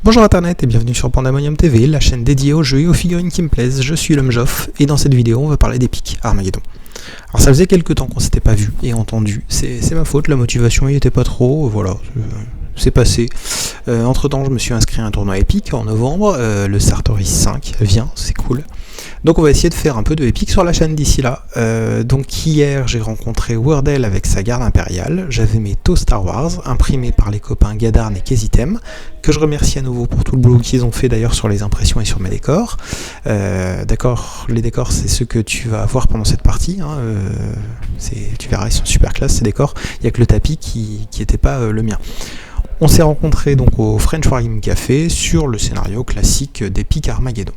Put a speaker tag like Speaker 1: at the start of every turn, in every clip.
Speaker 1: Bonjour Internet et bienvenue sur Pandemonium TV, la chaîne dédiée aux jeux et aux figurines qui me plaisent. Je suis l'homme Joff et dans cette vidéo on va parler d'Epic Armageddon. Alors ça faisait quelques temps qu'on s'était pas vu et entendu, c'est ma faute, la motivation y était pas trop, voilà, c'est passé. Entre temps je me suis inscrit à un tournoi Epic en novembre, le Sartoris 5 vient, c'est cool. Donc on va essayer de faire un peu de Epic sur la chaîne d'ici là. Donc hier j'ai rencontré Wordell avec sa garde impériale, j'avais mes taux Star Wars imprimés par les copains Gadarn et Kezitem, que je remercie à nouveau pour tout le boulot qu'ils ont fait d'ailleurs sur les impressions et sur mes décors. D'accord, les décors c'est ceux que tu vas voir pendant cette partie, hein, tu verras ils sont super classe ces décors, il n'y a que le tapis qui n'était pas le mien. On s'est rencontrés donc au French Wargame Café sur le scénario classique d'Epic Armageddon.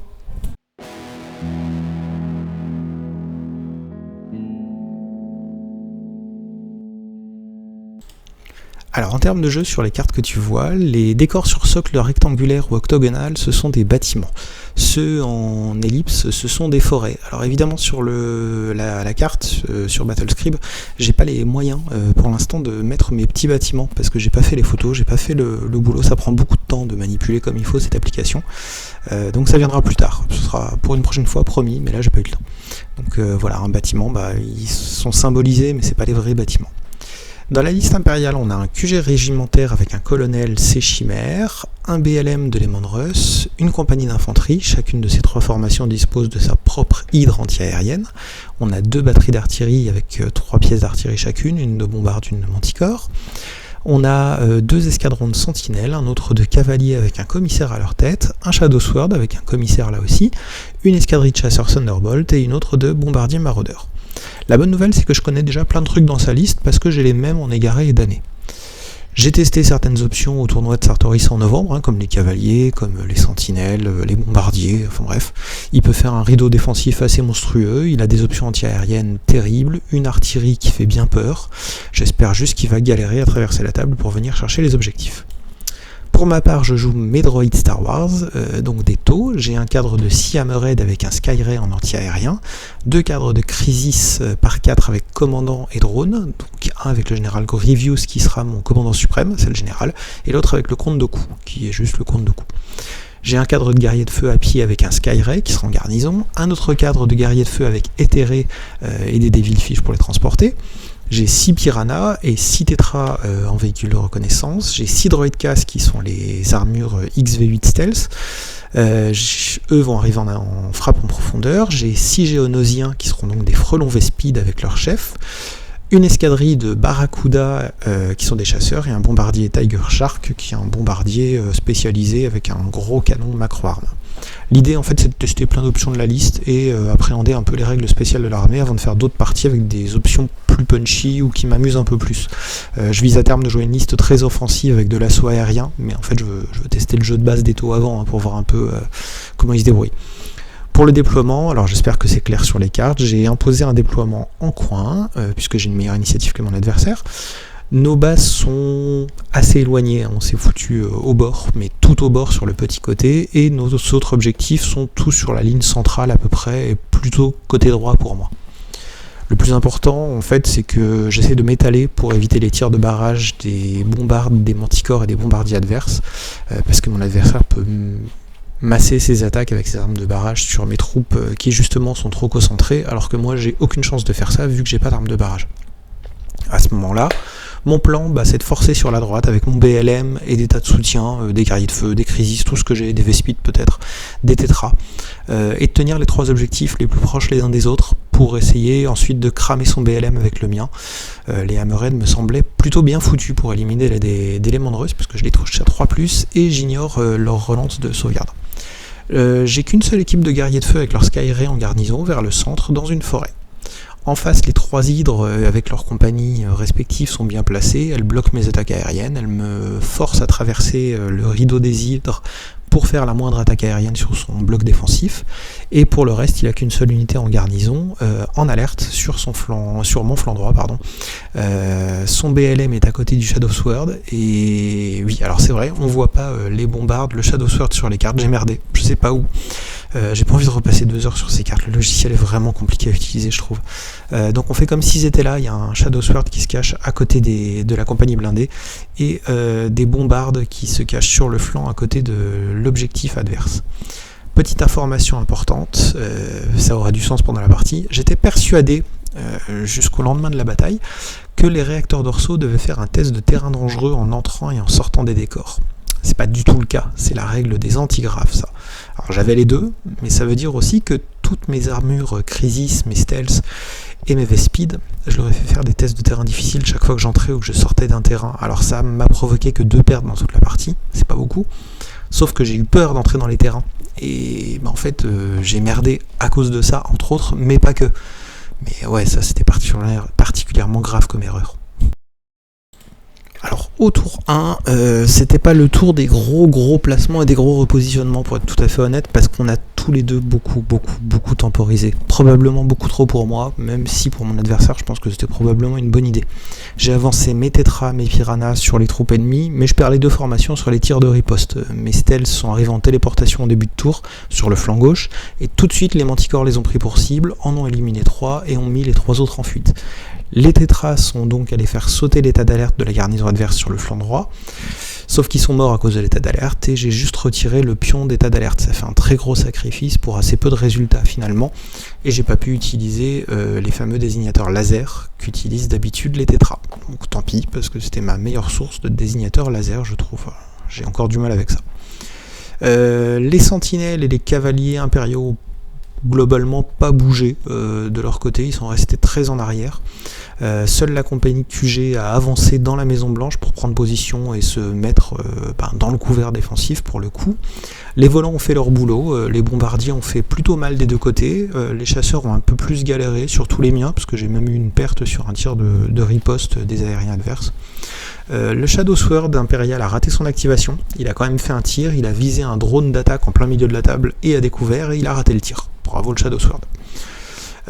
Speaker 1: Alors en termes de jeu, sur les cartes que tu vois, les décors sur socle rectangulaire ou octogonal, ce sont des bâtiments. Ceux en ellipse, ce sont des forêts. Alors évidemment sur la carte, sur Battlescribe, j'ai pas les moyens pour l'instant de mettre mes petits bâtiments, parce que j'ai pas fait les photos, j'ai pas fait le boulot, ça prend beaucoup de temps de manipuler comme il faut cette application. Donc ça viendra plus tard, ce sera pour une prochaine fois, promis, mais là j'ai pas eu le temps. Donc voilà, un bâtiment, ils sont symbolisés, mais c'est pas les vrais bâtiments. Dans la liste impériale, on a un QG régimentaire avec un colonel C chimère, un BLM de Lehman Russ, une compagnie d'infanterie, chacune de ces trois formations dispose de sa propre hydre anti-aérienne. On a 2 batteries d'artillerie avec 3 pièces d'artillerie chacune, une de bombarde, une de manticore. On a 2 escadrons de sentinelles, un autre de cavaliers avec un commissaire à leur tête, un Shadow Sword avec un commissaire là aussi, une escadrille de chasseurs Thunderbolt et une autre de bombardiers maraudeurs. La bonne nouvelle, c'est que je connais déjà plein de trucs dans sa liste parce que j'ai les mêmes en égaré et damné. J'ai testé certaines options au tournoi de Sartoris en novembre, comme les cavaliers, comme les sentinelles, les bombardiers, enfin bref. Il peut faire un rideau défensif assez monstrueux, il a des options anti-aériennes terribles, une artillerie qui fait bien peur. J'espère juste qu'il va galérer à traverser la table pour venir chercher les objectifs. Pour ma part, je joue mes droïdes Star Wars, donc des taux. J'ai un cadre de 6 Hammerhead avec un Skyray en anti-aérien, 2 cadres de Crisis par 4 avec commandant et drone, donc un avec le général Grievous qui sera mon commandant suprême, c'est le général, et l'autre avec le comte Dooku, qui est juste le comte Dooku. J'ai un cadre de guerrier de feu à pied avec un Skyray qui sera en garnison, un autre cadre de guerrier de feu avec éthéré et des Devilfish pour les transporter. J'ai 6 Piranha et 6 Tétra en véhicule de reconnaissance. J'ai 6 droïdes casse qui sont les armures XV8 Stealth. Eux vont arriver en frappe en profondeur. J'ai 6 Géonosiens qui seront donc des frelons Vespid avec leur chef. Une escadrille de Barracuda qui sont des chasseurs et un bombardier Tiger Shark qui est un bombardier spécialisé avec un gros canon macro-arme. L'idée en fait c'est de tester plein d'options de la liste et appréhender un peu les règles spéciales de l'armée avant de faire d'autres parties avec des options plus punchy ou qui m'amusent un peu plus. Je vise à terme de jouer une liste très offensive avec de l'assaut aérien, mais en fait je veux tester le jeu de base des taux avant pour voir un peu comment ils se débrouillent. Pour le déploiement, alors j'espère que c'est clair sur les cartes, j'ai imposé un déploiement en coin, puisque j'ai une meilleure initiative que mon adversaire. Nos bases sont assez éloignées, on s'est foutu au bord, mais tout au bord sur le petit côté, et nos autres objectifs sont tous sur la ligne centrale à peu près, et plutôt côté droit pour moi. Le plus important en fait c'est que j'essaie de m'étaler pour éviter les tirs de barrage des bombardes, des manticores et des bombardiers adverses, parce que mon adversaire peut masser ses attaques avec ses armes de barrage sur mes troupes qui justement sont trop concentrées, alors que moi j'ai aucune chance de faire ça vu que j'ai pas d'armes de barrage. À ce moment-là, mon plan c'est de forcer sur la droite avec mon BLM et des tas de soutien, des guerriers de feu, des Crisis, tout ce que j'ai, des Vespid peut-être, des Tétras, et de tenir les 3 objectifs les plus proches les uns des autres pour essayer ensuite de cramer son BLM avec le mien. Les Hammerhead me semblaient plutôt bien foutus pour éliminer des Lehman Russ parce que je les touche à 3+, et j'ignore leur relance de sauvegarde. J'ai qu'une seule équipe de guerriers de feu avec leur Skyray en garnison vers le centre dans une forêt. En face, les 3 hydres avec leurs compagnies respectives sont bien placées, elles bloquent mes attaques aériennes, elles me forcent à traverser le rideau des hydres pour faire la moindre attaque aérienne sur son bloc défensif, et pour le reste il n'a qu'une seule unité en garnison, en alerte sur mon flanc droit, pardon. Son BLM est à côté du Shadow Sword, et oui, alors c'est vrai, on voit pas les bombardes, le Shadow Sword sur les cartes, j'ai merdé, je sais pas où. J'ai pas envie de repasser 2 heures sur ces cartes, le logiciel est vraiment compliqué à utiliser, je trouve. Donc on fait comme s'ils étaient là, il y a un Shadow Sword qui se cache à côté de la compagnie blindée, et des bombardes qui se cachent sur le flanc à côté de l'objectif adverse. Petite information importante, ça aura du sens pendant la partie, j'étais persuadé, jusqu'au lendemain de la bataille, que les réacteurs dorsaux devaient faire un test de terrain dangereux en entrant et en sortant des décors. C'est pas du tout le cas, c'est la règle des antigraphes, ça. Alors j'avais les deux, mais ça veut dire aussi que toutes mes armures Crisis, mes stealth et mes Vespid, je leur ai fait faire des tests de terrain difficiles chaque fois que j'entrais ou que je sortais d'un terrain. Alors ça m'a provoqué que 2 pertes dans toute la partie, c'est pas beaucoup, sauf que j'ai eu peur d'entrer dans les terrains. Et en fait, j'ai merdé à cause de ça, entre autres, mais pas que. Mais ouais, ça c'était particulièrement grave comme erreur. Alors au tour 1, c'était pas le tour des gros placements et des gros repositionnements, pour être tout à fait honnête, parce qu'on a tous les deux beaucoup temporisé. Probablement beaucoup trop pour moi, même si pour mon adversaire je pense que c'était probablement une bonne idée. J'ai avancé mes tétras, mes piranhas sur les troupes ennemies, mais je perds les 2 formations sur les tirs de riposte. Mes stealths sont arrivés en téléportation au début de tour, sur le flanc gauche, et tout de suite les manticores les ont pris pour cible, en ont éliminé 3 et ont mis les 3 autres en fuite. Les tétras sont donc allés faire sauter l'état d'alerte de la garnison adverse sur le flanc droit, sauf qu'ils sont morts à cause de l'état d'alerte, et j'ai juste retiré le pion d'état d'alerte. Ça fait un très gros sacrifice pour assez peu de résultats finalement, et j'ai pas pu utiliser les fameux désignateurs laser qu'utilisent d'habitude les tétras. Donc tant pis, parce que c'était ma meilleure source de désignateurs laser, je trouve. J'ai encore du mal avec ça. Les sentinelles et les cavaliers impériaux globalement pas bougé de leur côté, ils sont restés très en arrière. Seule la compagnie QG a avancé dans la Maison Blanche pour prendre position et se mettre dans le couvert défensif pour le coup. Les volants ont fait leur boulot, les bombardiers ont fait plutôt mal des 2 côtés, les chasseurs ont un peu plus galéré, surtout les miens, parce que j'ai même eu une perte sur un tir de riposte des aériens adverses. Le Shadow Sword impérial a raté son activation, il a quand même fait un tir, il a visé un drone d'attaque en plein milieu de la table et à découvert, et il a raté le tir. Bravo le Shadow Sword.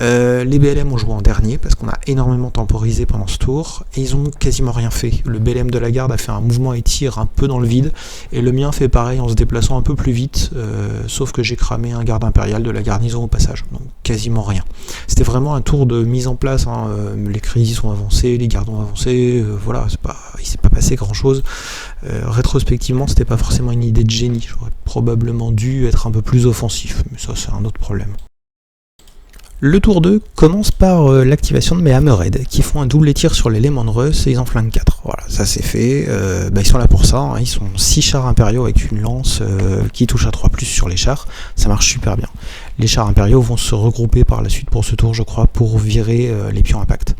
Speaker 1: Les BLM ont joué en dernier parce qu'on a énormément temporisé pendant ce tour et ils ont quasiment rien fait. Le BLM de la garde a fait un mouvement et tire un peu dans le vide et le mien fait pareil en se déplaçant un peu plus vite, sauf que j'ai cramé un garde impérial de la garnison au passage, donc quasiment rien. C'était vraiment un tour de mise en place, les crises ont avancé, les gardes ont avancé, voilà, il s'est pas passé grand chose. Rétrospectivement, c'était pas forcément une idée de génie, j'aurais probablement dû être un peu plus offensif, mais ça c'est un autre problème. Le tour 2 commence par l'activation de mes Hammerhead qui font un double tir sur les Lehman Russ et ils en flinguent 4. Voilà, ça c'est fait. Ils sont là pour ça, ils sont 6 chars impériaux avec une lance qui touche à 3+ sur les chars. Ça marche super bien. Les chars impériaux vont se regrouper par la suite pour ce tour, je crois, pour virer les pions impact.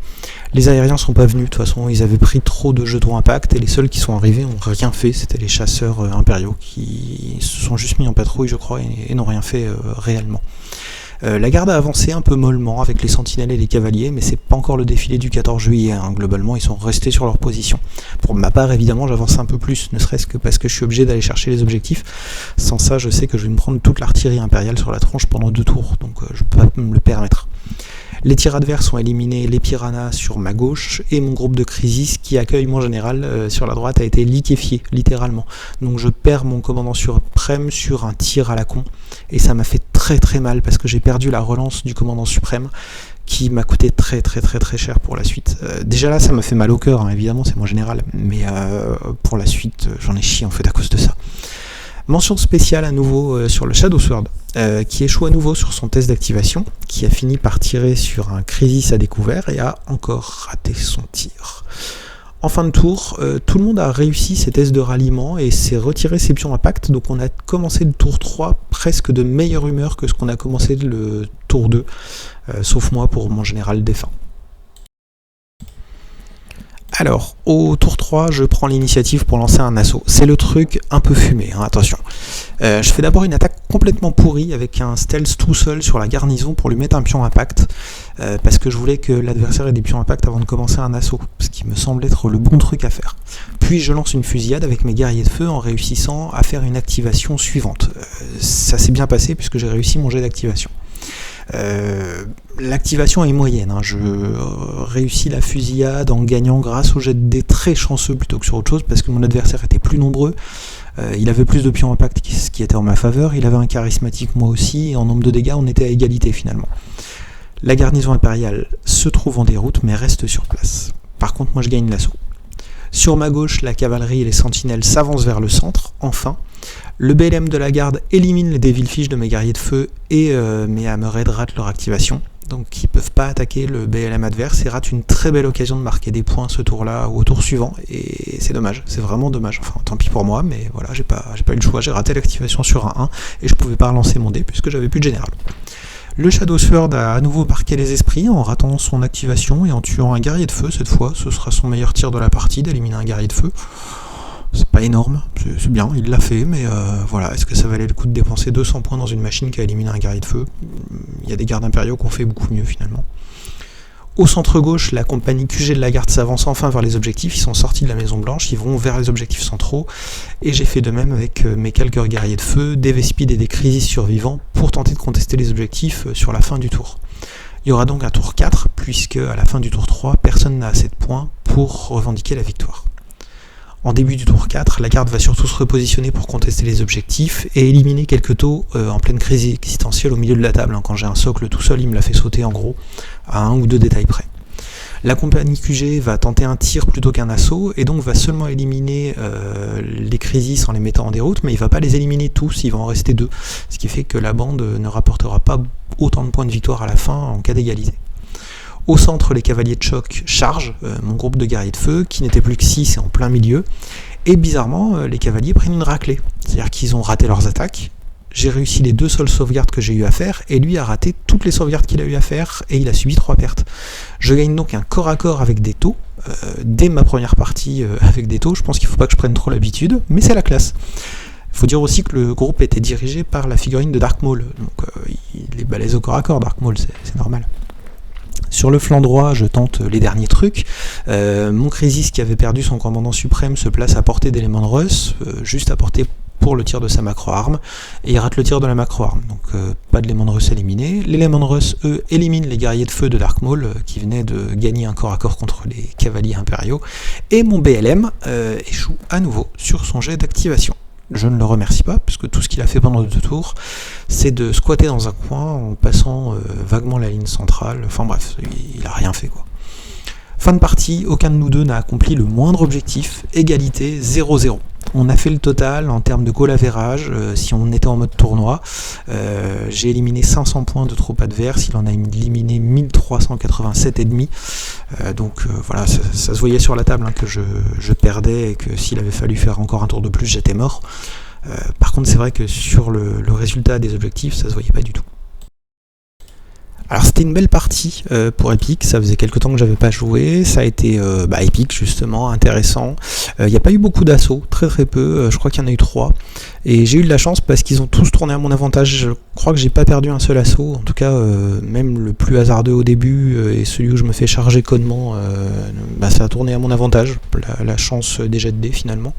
Speaker 1: Les aériens sont pas venus, de toute façon, ils avaient pris trop de jetons impact et les seuls qui sont arrivés ont rien fait. C'était les chasseurs impériaux qui se sont juste mis en patrouille, je crois, et n'ont rien fait réellement. La garde a avancé un peu mollement avec les sentinelles et les cavaliers, mais c'est pas encore le défilé du 14 juillet, globalement ils sont restés sur leur position. Pour ma part évidemment j'avance un peu plus, ne serait-ce que parce que je suis obligé d'aller chercher les objectifs. Sans ça je sais que je vais me prendre toute l'artillerie impériale sur la tronche pendant 2 tours, donc je peux pas me le permettre. Les tirs adverses ont éliminé les piranhas sur ma gauche et mon groupe de Crisis qui accueille mon général sur la droite a été liquéfié, littéralement. Donc je perds mon commandant suprême sur un tir à la con et ça m'a fait très mal parce que j'ai perdu la relance du commandant suprême qui m'a coûté très cher pour la suite. Déjà là ça m'a fait mal au cœur, évidemment c'est mon général, mais pour la suite j'en ai chié en fait à cause de ça. Mention spéciale à nouveau sur le Shadow Sword, qui échoue à nouveau sur son test d'activation, qui a fini par tirer sur un Crisis à découvert et a encore raté son tir. En fin de tour, tout le monde a réussi ses tests de ralliement et s'est retiré ses pions impact, donc on a commencé le tour 3 presque de meilleure humeur que ce qu'on a commencé le tour 2, sauf moi pour mon général défunt. Alors, au tour 3, je prends l'initiative pour lancer un assaut. C'est le truc un peu fumé, attention. Je fais d'abord une attaque complètement pourrie avec un stealth tout seul sur la garnison pour lui mettre un pion impact, parce que je voulais que l'adversaire ait des pions impact avant de commencer un assaut, ce qui me semble être le bon truc à faire. Puis je lance une fusillade avec mes guerriers de feu en réussissant à faire une activation suivante. Ça s'est bien passé puisque j'ai réussi mon jet d'activation. L'activation est moyenne, je réussis la fusillade en gagnant grâce au jet de dés très chanceux plutôt que sur autre chose, parce que mon adversaire était plus nombreux, il avait plus de pions impact, ce qui était en ma faveur, il avait un charismatique moi aussi, et en nombre de dégâts on était à égalité finalement. La garnison impériale se trouve en déroute mais reste sur place. Par contre moi je gagne l'assaut. Sur ma gauche, la cavalerie et les sentinelles s'avancent vers le centre, enfin. Le BLM de la garde élimine les Devilfish de mes guerriers de feu et mes Hammerhead ratent leur activation. Donc ils ne peuvent pas attaquer le BLM adverse et ratent une très belle occasion de marquer des points ce tour-là ou au tour suivant. Et c'est dommage, c'est vraiment dommage. Enfin tant pis pour moi, mais voilà, j'ai pas eu le choix, j'ai raté l'activation sur un 1 et je pouvais pas relancer mon dé puisque j'avais plus de général. Le Shadow Sword a à nouveau marqué les esprits en ratant son activation et en tuant un guerrier de feu cette fois. Ce sera son meilleur tir de la partie d'éliminer un guerrier de feu. C'est pas énorme, c'est bien, il l'a fait, mais voilà, est-ce que ça valait le coup de dépenser 200 points dans une machine qui a éliminé un guerrier de feu? Il y a des gardes impériaux qui ont fait beaucoup mieux finalement. Au centre gauche, la compagnie QG de la garde s'avance enfin vers les objectifs, ils sont sortis de la Maison Blanche, ils vont vers les objectifs centraux, et j'ai fait de même avec mes quelques guerriers de feu, des Vespides et des Crisis survivants, pour tenter de contester les objectifs sur la fin du tour. Il y aura donc un tour 4, puisque à la fin du tour 3, personne n'a assez de points pour revendiquer la victoire. En début du tour 4, la garde va surtout se repositionner pour contester les objectifs et éliminer quelques taux en pleine crise existentielle au milieu de la table. Quand j'ai un socle tout seul, il me la fait sauter en gros, à 1 ou 2 détails près. La compagnie QG va tenter un tir plutôt qu'un assaut, et donc va seulement éliminer les crisis en les mettant en déroute, mais il ne va pas les éliminer tous, il va en rester 2, ce qui fait que la bande ne rapportera pas autant de points de victoire à la fin en cas d'égalité. Au centre, les cavaliers de choc chargent mon groupe de guerriers de feu, qui n'était plus que 6 et en plein milieu, et bizarrement, les cavaliers prennent une raclée, c'est-à-dire qu'ils ont raté leurs attaques. J'ai réussi les 2 seules sauvegardes que j'ai eu à faire, et lui a raté toutes les sauvegardes qu'il a eu à faire, et il a subi 3 pertes. Je gagne donc un corps à corps avec des taux, dès ma première partie avec des taux. Je pense qu'il ne faut pas que je prenne trop l'habitude, mais c'est la classe. Il faut dire aussi que le groupe était dirigé par la figurine de Dark Maul, donc il est balèze au corps à corps, Dark Maul, c'est normal. Sur le flanc droit, je tente les derniers trucs. Mon Crisis, qui avait perdu son commandant suprême, se place à portée d'éléments de Russ, juste à portée pour le tir de sa macro-arme, et il rate le tir de la macro-arme, donc pas d'éléments de Russ éliminés. L'élément de Russ, eux, élimine les guerriers de feu de Dark Maul, qui venaient de gagner un corps à corps contre les cavaliers impériaux, et mon BLM échoue à nouveau sur son jet d'activation. Je ne le remercie pas, puisque tout ce qu'il a fait pendant 2 tours, c'est de squatter dans un coin en passant vaguement la ligne centrale. Enfin bref, il a rien fait quoi. Fin de partie, aucun de nous deux n'a accompli le moindre objectif, égalité 0-0. On a fait le total en termes de goal average, si on était en mode tournoi. J'ai éliminé 500 points de troupes adverses, il en a éliminé 1387,5. Donc voilà, ça se voyait sur la table que je perdais et que s'il avait fallu faire encore un tour de plus, j'étais mort. Par contre, c'est vrai que sur le résultat des objectifs, ça se voyait pas du tout. Alors c'était une belle partie pour Epic, ça faisait quelques temps que j'avais pas joué, ça a été épique justement, intéressant. Il n'y a pas eu beaucoup d'assauts, très peu, je crois qu'il y en a eu 3. Et j'ai eu de la chance parce qu'ils ont tous tourné à mon avantage. Je crois que j'ai pas perdu un seul assaut, en tout cas même le plus hasardeux au début et celui où je me fais charger connement, ça a tourné à mon avantage, la chance des jets de dés finalement.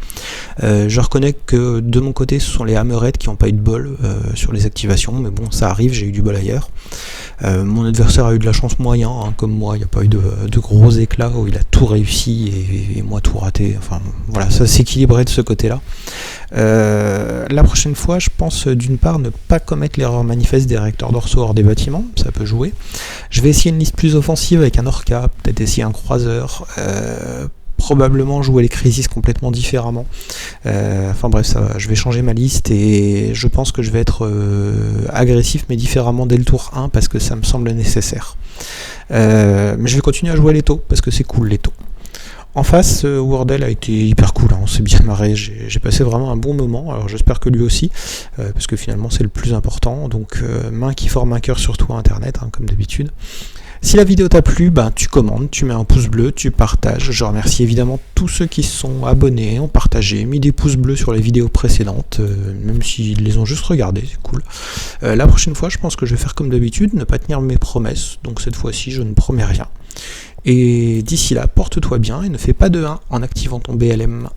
Speaker 1: Je reconnais que de mon côté ce sont les Hammerhead qui n'ont pas eu de bol sur les activations, mais bon ça arrive, j'ai eu du bol ailleurs. Mon adversaire a eu de la chance moyen, comme moi, il n'y a pas eu de gros éclats où il a tout réussi et moi tout raté. Enfin voilà, ça s'équilibrait de ce côté-là. La prochaine fois, je pense d'une part ne pas commettre l'erreur manifeste des réacteurs dorsaux hors des bâtiments, ça peut jouer. Je vais essayer une liste plus offensive avec un Orca, peut-être essayer un croiseur, probablement jouer les crisis complètement différemment. Enfin bref, je vais changer ma liste et je pense que je vais être agressif mais différemment dès le tour 1 parce que ça me semble nécessaire. Mais je vais continuer à jouer les taux parce que c'est cool les taux. En face, Wardell a été hyper cool, on s'est bien marré, j'ai passé vraiment un bon moment, alors j'espère que lui aussi, parce que finalement c'est le plus important, donc main qui forme un cœur surtout à internet, comme d'habitude. Si la vidéo t'a plu, tu commentes, tu mets un pouce bleu, tu partages. Je remercie évidemment tous ceux qui se sont abonnés, ont partagé, mis des pouces bleus sur les vidéos précédentes, même s'ils les ont juste regardées, c'est cool. La prochaine fois, je pense que je vais faire comme d'habitude, ne pas tenir mes promesses, donc cette fois-ci, je ne promets rien. Et d'ici là, porte-toi bien et ne fais pas de 1 en activant ton BLM.